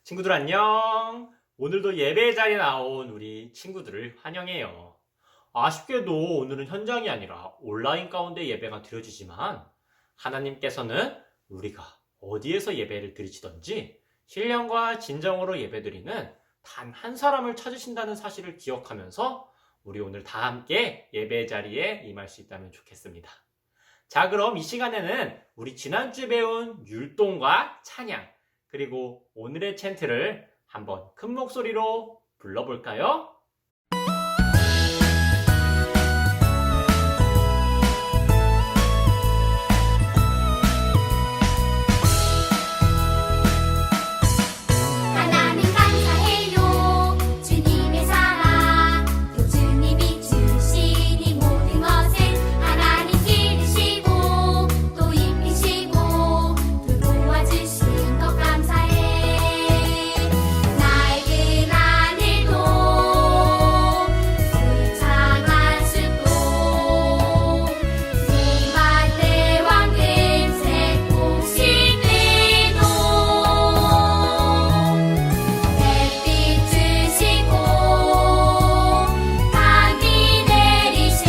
친구들 안녕. 오늘도 예배 자리에 나온 우리 친구들을 환영해요. 아쉽게도 오늘은 현장이 아니라 온라인 가운데 예배가 드려지지만 하나님께서는 우리가 어디에서 예배를 드리시던지 신령과 진정으로 예배드리는 단 한 사람을 찾으신다는 사실을 기억하면서 우리 오늘 다 함께 예배 자리에 임할 수 있다면 좋겠습니다. 자, 그럼 이 시간에는 우리 지난주에 배운 율동과 찬양, 그리고 오늘의 챈트를 한번 큰 목소리로 불러볼까요? 하나님 감사해요. 주님의 사랑, 또 주님이 주신 이 모든 것을 하나님 기르시고 또 입히시고 또 도와주신 것 감사해. 낡은 하늘도 울창한 숲도 눈밭의 황금색 꽃실들도 햇빛 주시고 단비 내리신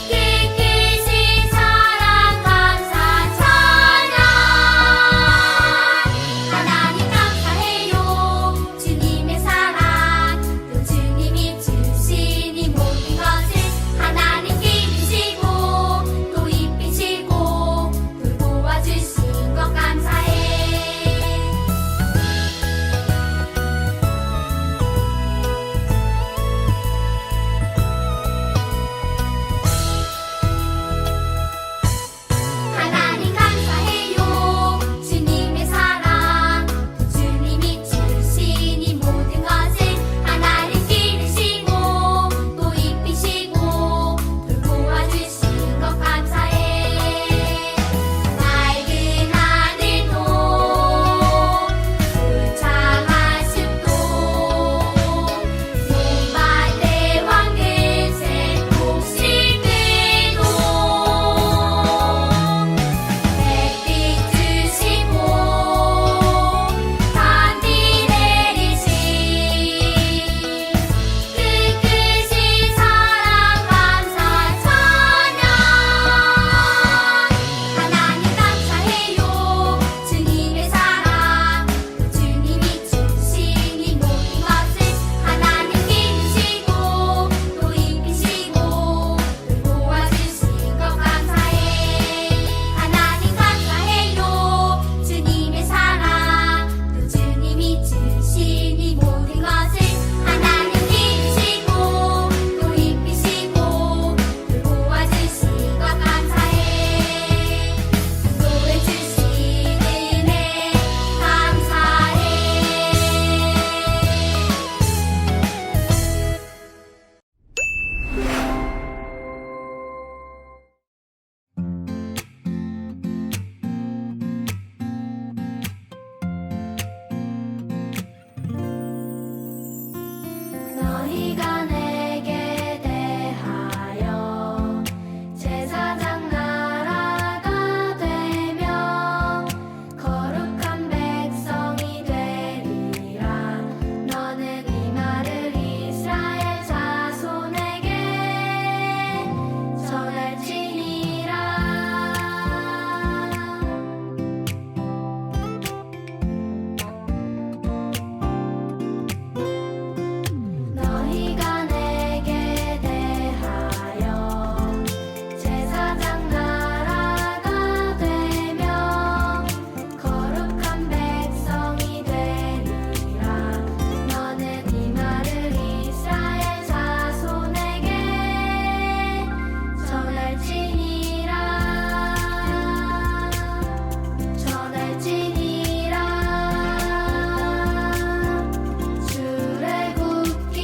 그 크신 사랑 감사 찬양. 하나님 감사해요. 주님의 사랑, 또 주님이 주신 이 모든 것을 하나님 기르시고 또 입히시고 또 도와주신 것 감사해. 하나님 감사해요. 주님의 사랑, 또 주님이 주신 이 모든 것을 하나님 기르시고 또 입히시고 또 도와주신 것 감사해. 낡은 하늘도 울창한 숲도 눈밭의 황금색 꽃실들도 햇빛 주시고 단비 내리신 그 크신 사랑 감사 찬양. 하나님 감사해요. 주님의 사랑, 또 주님이 주신 이 모든 것을 하나님 기르시고 또 입히시고 또 도와주신 것 감사해. 하나님 감사해요. 주님의 사랑, 또 주님이 주신 이 모든 것을 하나님 기르시고 또 입히시고 또 도와주신 것 감사해. 또해 주신 은혜 감사해. 너희가 내게 대하여 제사장 나라가 되며 거룩한 백성이 되리라. 너는 이 말을 이스라엘 자손에게 전할지니라. 너희가 내게 대하여 제사장 나라가 되며 거룩한 백성이 되리라. 너는 이 말을 이스라엘 자손에게 전할지니라. 출애굽기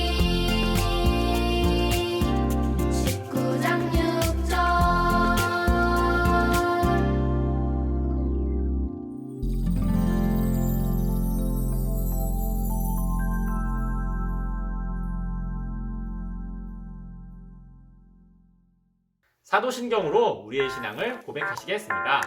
19장 6절. 사도신경으로 우리의 신앙을 고백하시겠습니다.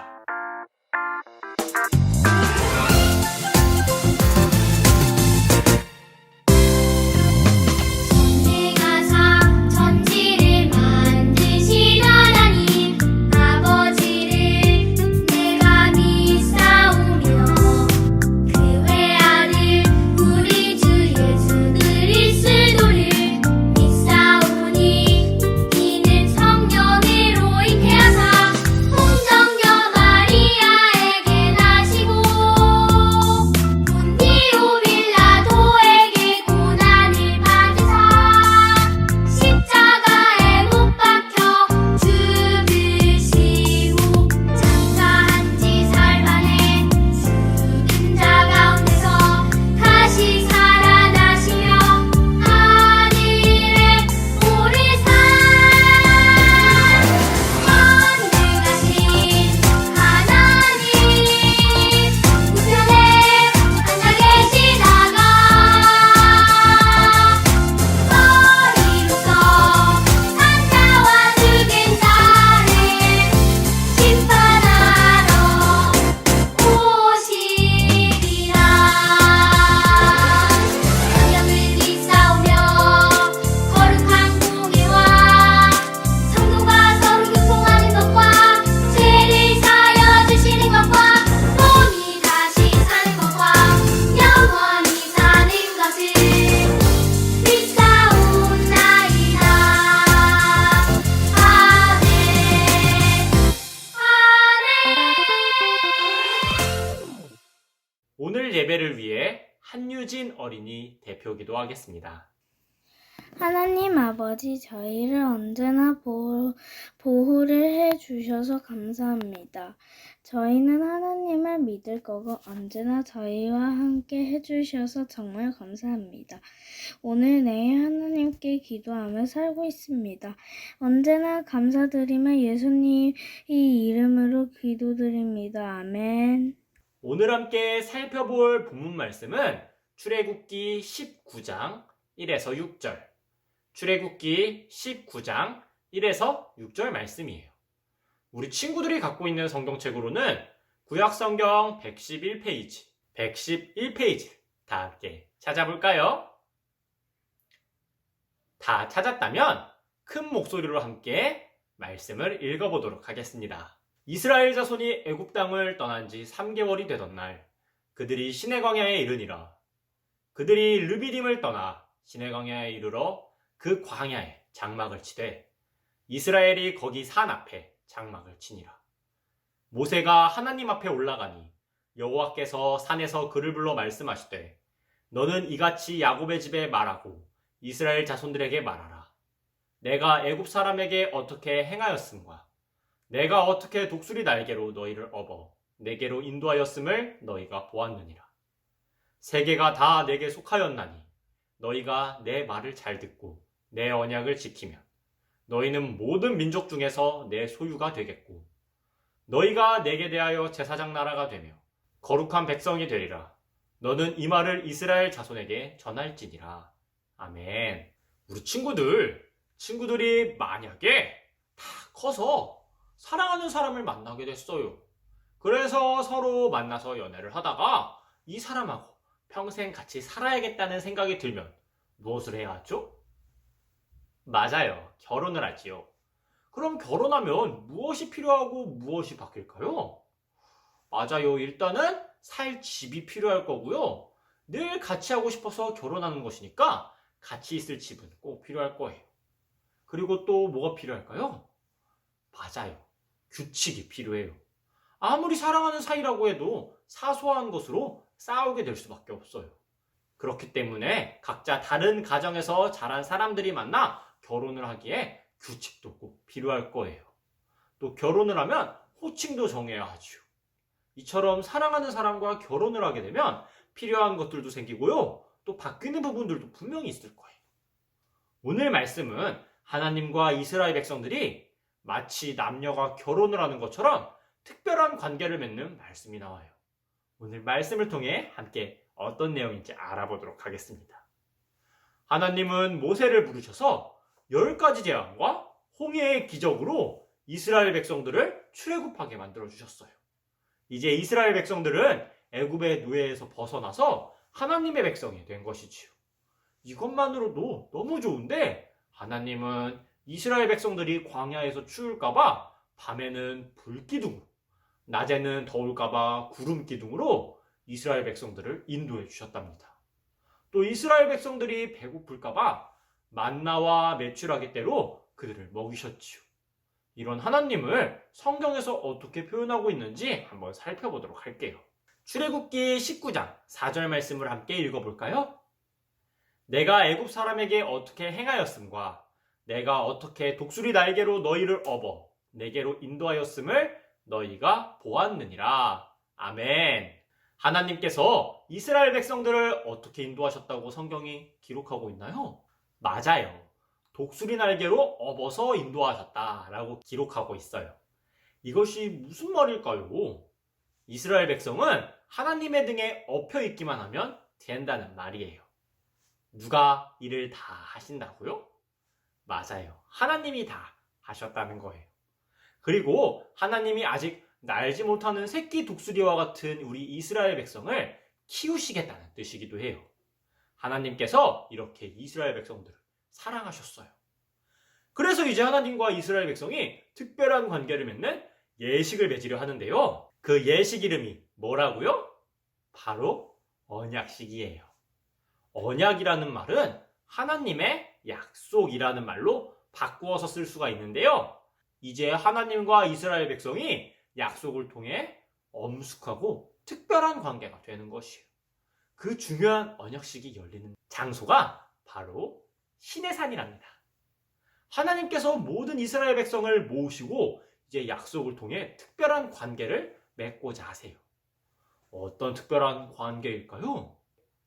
오늘 예배를 위해 한유진 어린이 대표기도 하겠습니다. 하나님 아버지, 저희를 언제나 보호를 해주셔서 감사합니다. 저희는 하나님을 믿을 거고 언제나 저희와 함께 해주셔서 정말 감사합니다. 오늘 내일 하나님께 기도하며 살고 있습니다. 언제나 감사드리며 예수님의 이름으로 기도드립니다. 아멘. 오늘 함께 살펴볼 본문 말씀은 출애굽기 19장 1에서 6절, 출애굽기 19장 1에서 6절 말씀이에요. 우리 친구들이 갖고 있는 성경책으로는 구약성경 111페이지를 다 함께 찾아볼까요? 다 찾았다면 큰 목소리로 함께 말씀을 읽어보도록 하겠습니다. 이스라엘 자손이 애굽 땅을 떠난 지 3개월이 되던 날, 그들이 시내 광야에 이르니라. 그들이 르비딤을 떠나 시내 광야에 이르러 그 광야에 장막을 치되 이스라엘이 거기 산 앞에 장막을 치니라. 모세가 하나님 앞에 올라가니 여호와께서 산에서 그를 불러 말씀하시되 너는 이같이 야곱의 집에 말하고 이스라엘 자손들에게 말하라. 내가 애굽 사람에게 어떻게 행하였음과 내가 어떻게 독수리 날개로 너희를 업어 내게로 인도하였음을 너희가 보았느니라. 세계가 다 내게 속하였나니 너희가 내 말을 잘 듣고 내 언약을 지키면 너희는 모든 민족 중에서 내 소유가 되겠고 너희가 내게 대하여 제사장 나라가 되며 거룩한 백성이 되리라. 너는 이 말을 이스라엘 자손에게 전할지니라. 아멘. 우리 친구들이 만약에 다 커서 사랑하는 사람을 만나게 됐어요. 그래서 서로 만나서 연애를 하다가 이 사람하고 평생 같이 살아야겠다는 생각이 들면 무엇을 해야 하죠? 맞아요. 결혼을 하지요. 그럼 결혼하면 무엇이 필요하고 무엇이 바뀔까요? 맞아요. 일단은 살 집이 필요할 거고요. 늘 같이 하고 싶어서 결혼하는 것이니까 같이 있을 집은 꼭 필요할 거예요. 그리고 또 뭐가 필요할까요? 맞아요. 규칙이 필요해요. 아무리 사랑하는 사이라고 해도 사소한 것으로 싸우게 될 수밖에 없어요. 그렇기 때문에 각자 다른 가정에서 자란 사람들이 만나 결혼을 하기에 규칙도 꼭 필요할 거예요. 또 결혼을 하면 호칭도 정해야 하죠. 이처럼 사랑하는 사람과 결혼을 하게 되면 필요한 것들도 생기고요. 또 바뀌는 부분들도 분명히 있을 거예요. 오늘 말씀은 하나님과 이스라엘 백성들이 마치 남녀가 결혼을 하는 것처럼 특별한 관계를 맺는 말씀이 나와요. 오늘 말씀을 통해 함께 어떤 내용인지 알아보도록 하겠습니다. 하나님은 모세를 부르셔서 10가지 재앙과 홍해의 기적으로 이스라엘 백성들을 출애굽하게 만들어주셨어요. 이제 이스라엘 백성들은 애굽의 노예에서 벗어나서 하나님의 백성이 된 것이지요. 이것만으로도 너무 좋은데 하나님은 이스라엘 백성들이 광야에서 추울까봐 밤에는 불기둥으로, 낮에는 더울까봐 구름기둥으로 이스라엘 백성들을 인도해 주셨답니다. 또 이스라엘 백성들이 배고플까봐 만나와 메추라기 떼로 그들을 먹이셨지요. 이런 하나님을 성경에서 어떻게 표현하고 있는지 한번 살펴보도록 할게요. 출애굽기 19장 4절 말씀을 함께 읽어볼까요? 내가 애굽 사람에게 어떻게 행하였음과 내가 어떻게 독수리 날개로 너희를 업어 내게로 인도하였음을 너희가 보았느니라. 아멘. 하나님께서 이스라엘 백성들을 어떻게 인도하셨다고 성경이 기록하고 있나요? 맞아요. 독수리 날개로 업어서 인도하셨다라고 기록하고 있어요. 이것이 무슨 말일까요? 이스라엘 백성은 하나님의 등에 엎여 있기만 하면 된다는 말이에요. 누가 이를 다 하신다고요? 맞아요. 하나님이 다 하셨다는 거예요. 그리고 하나님이 아직 날지 못하는 새끼 독수리와 같은 우리 이스라엘 백성을 키우시겠다는 뜻이기도 해요. 하나님께서 이렇게 이스라엘 백성들을 사랑하셨어요. 그래서 이제 하나님과 이스라엘 백성이 특별한 관계를 맺는 예식을 맺으려 하는데요. 그 예식 이름이 뭐라고요? 바로 언약식이에요. 언약이라는 말은 하나님의 약속이라는 말로 바꾸어서 쓸 수가 있는데요. 이제 하나님과 이스라엘 백성이 약속을 통해 엄숙하고 특별한 관계가 되는 것이에요. 그 중요한 언약식이 열리는 장소가 바로 시내산이랍니다. 하나님께서 모든 이스라엘 백성을 모으시고 이제 약속을 통해 특별한 관계를 맺고자 하세요. 어떤 특별한 관계일까요?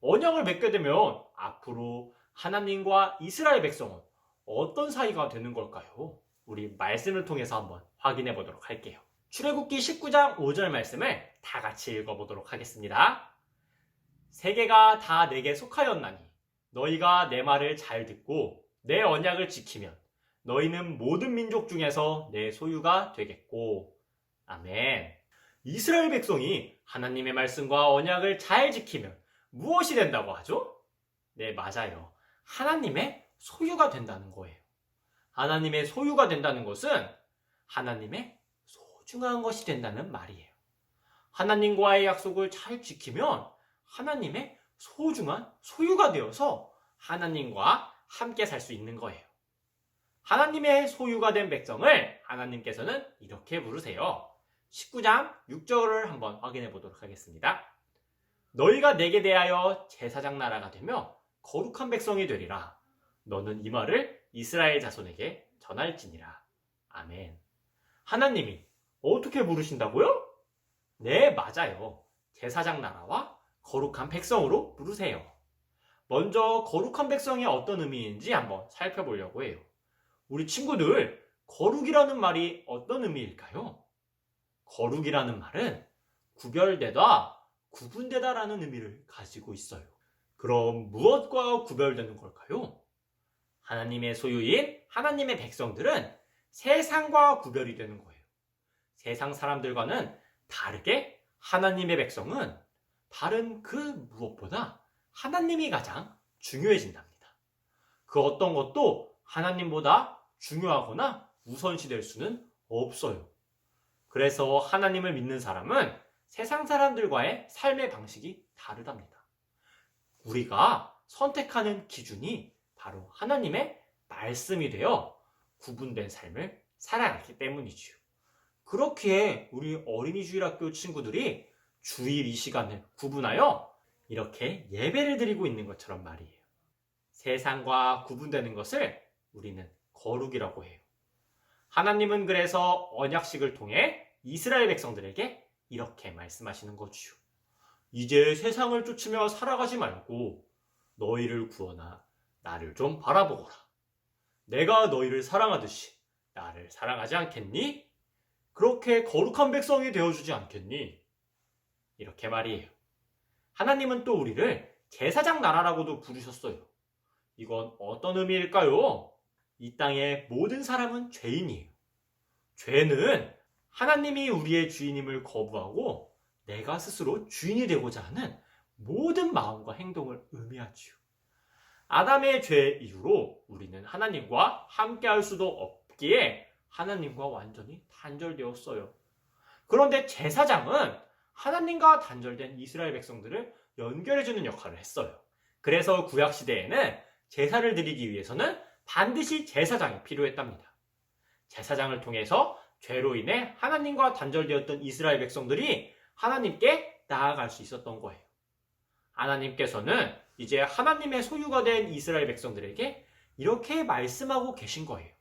언약을 맺게 되면 앞으로 하나님과 이스라엘 백성은 어떤 사이가 되는 걸까요? 우리 말씀을 통해서 한번 확인해 보도록 할게요. 출애굽기 19장 5절 말씀을 다 같이 읽어보도록 하겠습니다. 세계가 다 내게 속하였나니 너희가 내 말을 잘 듣고 내 언약을 지키면 너희는 모든 민족 중에서 내 소유가 되겠고. 아멘. 이스라엘 백성이 하나님의 말씀과 언약을 잘 지키면 무엇이 된다고 하죠? 네, 맞아요. 하나님의 소유가 된다는 거예요. 하나님의 소유가 된다는 것은 하나님의 소중한 것이 된다는 말이에요. 하나님과의 약속을 잘 지키면 하나님의 소중한 소유가 되어서 하나님과 함께 살 수 있는 거예요. 하나님의 소유가 된 백성을 하나님께서는 이렇게 부르세요. 19장 6절을 한번 확인해 보도록 하겠습니다. 너희가 내게 대하여 제사장 나라가 되며 거룩한 백성이 되리라. 너는 이 말을 이스라엘 자손에게 전할지니라. 아멘. 하나님이 어떻게 부르신다고요? 네, 맞아요. 제사장 나라와 거룩한 백성으로 부르세요. 먼저 거룩한 백성이 어떤 의미인지 한번 살펴보려고 해요. 우리 친구들, 거룩이라는 말이 어떤 의미일까요? 거룩이라는 말은 구별되다, 구분되다라는 의미를 가지고 있어요. 그럼 무엇과 구별되는 걸까요? 하나님의 소유인 하나님의 백성들은 세상과 구별이 되는 거예요. 세상 사람들과는 다르게 하나님의 백성은 다른 그 무엇보다 하나님이 가장 중요해진답니다. 그 어떤 것도 하나님보다 중요하거나 우선시 될 수는 없어요. 그래서 하나님을 믿는 사람은 세상 사람들과의 삶의 방식이 다르답니다. 우리가 선택하는 기준이 바로 하나님의 말씀이 되어 구분된 삶을 살아가기 때문이지요. 그렇기에 우리 어린이 주일학교 친구들이 주일 이 시간을 구분하여 이렇게 예배를 드리고 있는 것처럼 말이에요. 세상과 구분되는 것을 우리는 거룩이라고 해요. 하나님은 그래서 언약식을 통해 이스라엘 백성들에게 이렇게 말씀하시는 거지요. 이제 세상을 쫓으며 살아가지 말고 너희를 구원하 나를 좀 바라보거라. 내가 너희를 사랑하듯이 나를 사랑하지 않겠니? 그렇게 거룩한 백성이 되어주지 않겠니? 이렇게 말이에요. 하나님은 또 우리를 제사장 나라라고도 부르셨어요. 이건 어떤 의미일까요? 이 땅의 모든 사람은 죄인이에요. 죄는 하나님이 우리의 주인임을 거부하고 내가 스스로 주인이 되고자 하는 모든 마음과 행동을 의미하지요. 아담의 죄 이후로 우리는 하나님과 함께할 수도 없기에 하나님과 완전히 단절되었어요. 그런데 제사장은 하나님과 단절된 이스라엘 백성들을 연결해주는 역할을 했어요. 그래서 구약시대에는 제사를 드리기 위해서는 반드시 제사장이 필요했답니다. 제사장을 통해서 죄로 인해 하나님과 단절되었던 이스라엘 백성들이 하나님께 나아갈 수 있었던 거예요. 하나님께서는 이제 하나님의 소유가 된 이스라엘 백성들에게 이렇게 말씀하고 계신 거예요.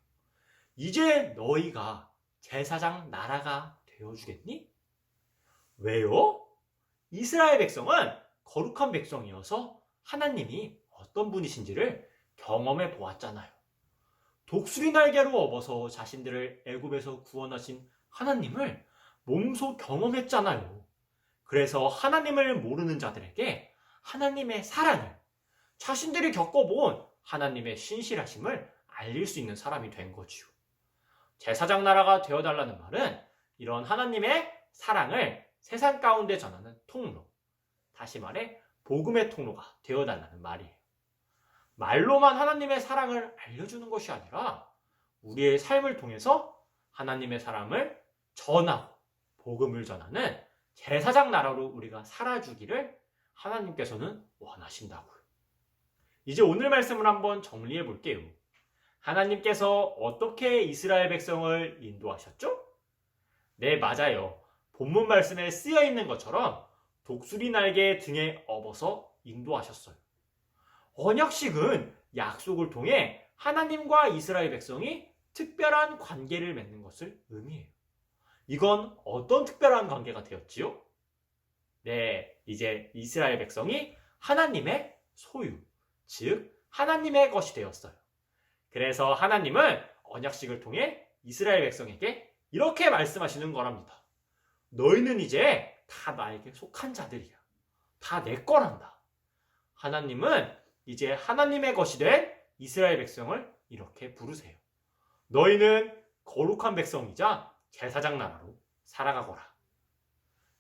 이제 너희가 제사장 나라가 되어주겠니? 왜요? 이스라엘 백성은 거룩한 백성이어서 하나님이 어떤 분이신지를 경험해 보았잖아요. 독수리 날개로 업어서 자신들을 애굽에서 구원하신 하나님을 몸소 경험했잖아요. 그래서 하나님을 모르는 자들에게 하나님의 사랑을, 자신들이 겪어본 하나님의 신실하심을 알릴 수 있는 사람이 된 거지요. 제사장 나라가 되어달라는 말은 이런 하나님의 사랑을 세상 가운데 전하는 통로, 다시 말해 복음의 통로가 되어달라는 말이에요. 말로만 하나님의 사랑을 알려주는 것이 아니라 우리의 삶을 통해서 하나님의 사랑을 전하고 복음을 전하는 제사장 나라로 우리가 살아주기를 하나님께서는 원하신다고요. 이제 오늘 말씀을 한번 정리해 볼게요. 하나님께서 어떻게 이스라엘 백성을 인도하셨죠? 네, 맞아요. 본문 말씀에 쓰여 있는 것처럼 독수리 날개 등에 업어서 인도하셨어요. 언약식은 약속을 통해 하나님과 이스라엘 백성이 특별한 관계를 맺는 것을 의미해요. 이건 어떤 특별한 관계가 되었지요? 네, 이제 이스라엘 백성이 하나님의 소유, 즉 하나님의 것이 되었어요. 그래서 하나님은 언약식을 통해 이스라엘 백성에게 이렇게 말씀하시는 거랍니다. 너희는 이제 다 나에게 속한 자들이야. 다 내 거란다. 하나님은 이제 하나님의 것이 된 이스라엘 백성을 이렇게 부르세요. 너희는 거룩한 백성이자 제사장 나라로 살아가거라.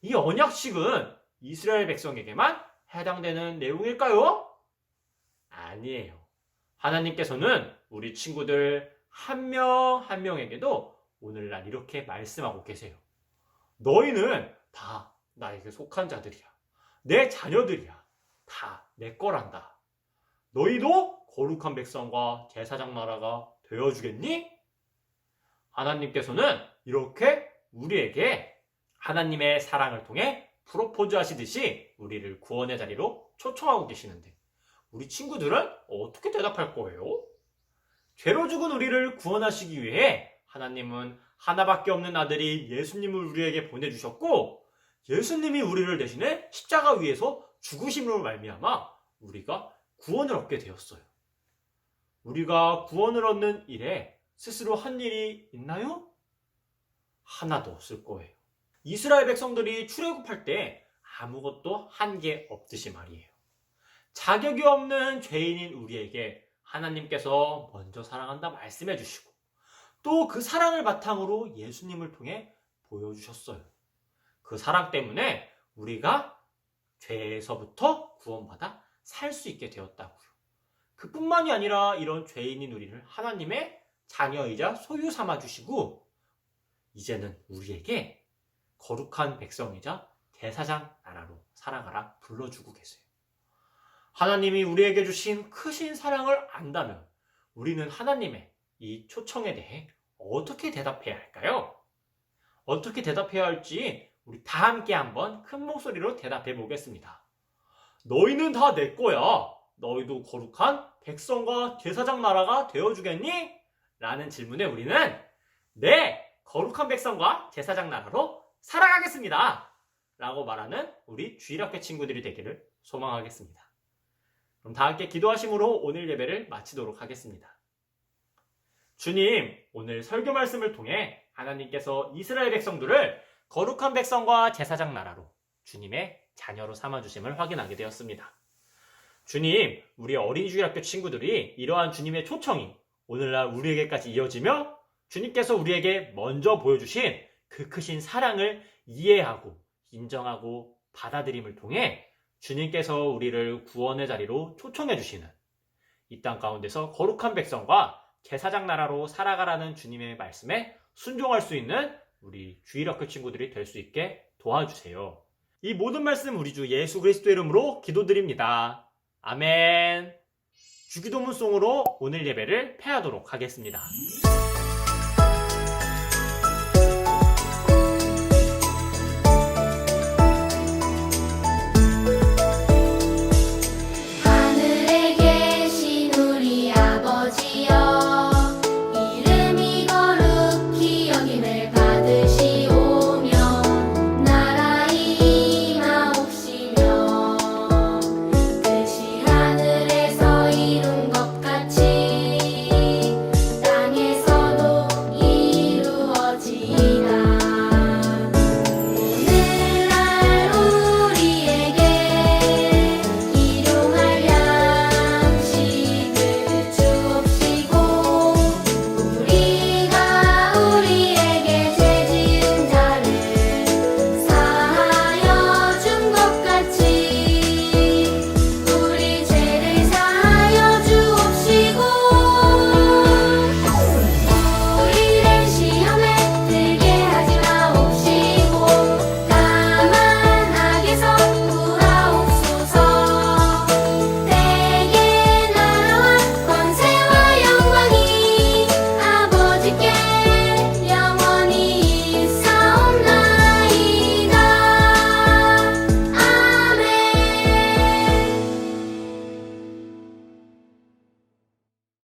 이 언약식은 이스라엘 백성에게만 해당되는 내용일까요? 아니에요. 하나님께서는 우리 친구들 한 명 한 명에게도 오늘날 이렇게 말씀하고 계세요. 너희는 다 나에게 속한 자들이야. 내 자녀들이야. 다 내 거란다. 너희도 거룩한 백성과 제사장 나라가 되어주겠니? 하나님께서는 이렇게 우리에게 하나님의 사랑을 통해 프로포즈 하시듯이 우리를 구원의 자리로 초청하고 계시는데 우리 친구들은 어떻게 대답할 거예요? 죄로 죽은 우리를 구원하시기 위해 하나님은 하나밖에 없는 아들이 예수님을 우리에게 보내주셨고 예수님이 우리를 대신해 십자가 위에서 죽으심으로 말미암아 우리가 구원을 얻게 되었어요. 우리가 구원을 얻는 일에 스스로 한 일이 있나요? 하나도 없을 거예요. 이스라엘 백성들이 출애굽할 때 아무것도 한 게 없듯이 말이에요. 자격이 없는 죄인인 우리에게 하나님께서 먼저 사랑한다 말씀해 주시고 또 그 사랑을 바탕으로 예수님을 통해 보여주셨어요. 그 사랑 때문에 우리가 죄에서부터 구원받아 살 수 있게 되었다고요. 그뿐만이 아니라 이런 죄인인 우리를 하나님의 자녀이자 소유 삼아 주시고 이제는 우리에게 거룩한 백성이자 제사장 나라로 살아가라 불러주고 계세요. 하나님이 우리에게 주신 크신 사랑을 안다면 우리는 하나님의 이 초청에 대해 어떻게 대답해야 할까요? 어떻게 대답해야 할지 우리 다 함께 한번 큰 목소리로 대답해 보겠습니다. 너희는 다 내 거야. 너희도 거룩한 백성과 제사장 나라가 되어주겠니? 라는 질문에 우리는 네, 거룩한 백성과 제사장 나라로 살아가겠습니다. 라고 말하는 우리 주일학교 친구들이 되기를 소망하겠습니다. 그럼 다 함께 기도하심으로 오늘 예배를 마치도록 하겠습니다. 주님, 오늘 설교 말씀을 통해 하나님께서 이스라엘 백성들을 거룩한 백성과 제사장 나라로 주님의 자녀로 삼아주심을 확인하게 되었습니다. 주님, 우리 어린이 주일학교 친구들이 이러한 주님의 초청이 오늘날 우리에게까지 이어지며 주님께서 우리에게 먼저 보여주신 그 크신 사랑을 이해하고 인정하고 받아들임을 통해 주님께서 우리를 구원의 자리로 초청해 주시는 이 땅 가운데서 거룩한 백성과 제사장 나라로 살아가라는 주님의 말씀에 순종할 수 있는 우리 주일학교 친구들이 될 수 있게 도와주세요. 이 모든 말씀 우리 주 예수 그리스도 이름으로 기도드립니다. 아멘. 주기도문송으로 오늘 예배를 폐하도록 하겠습니다.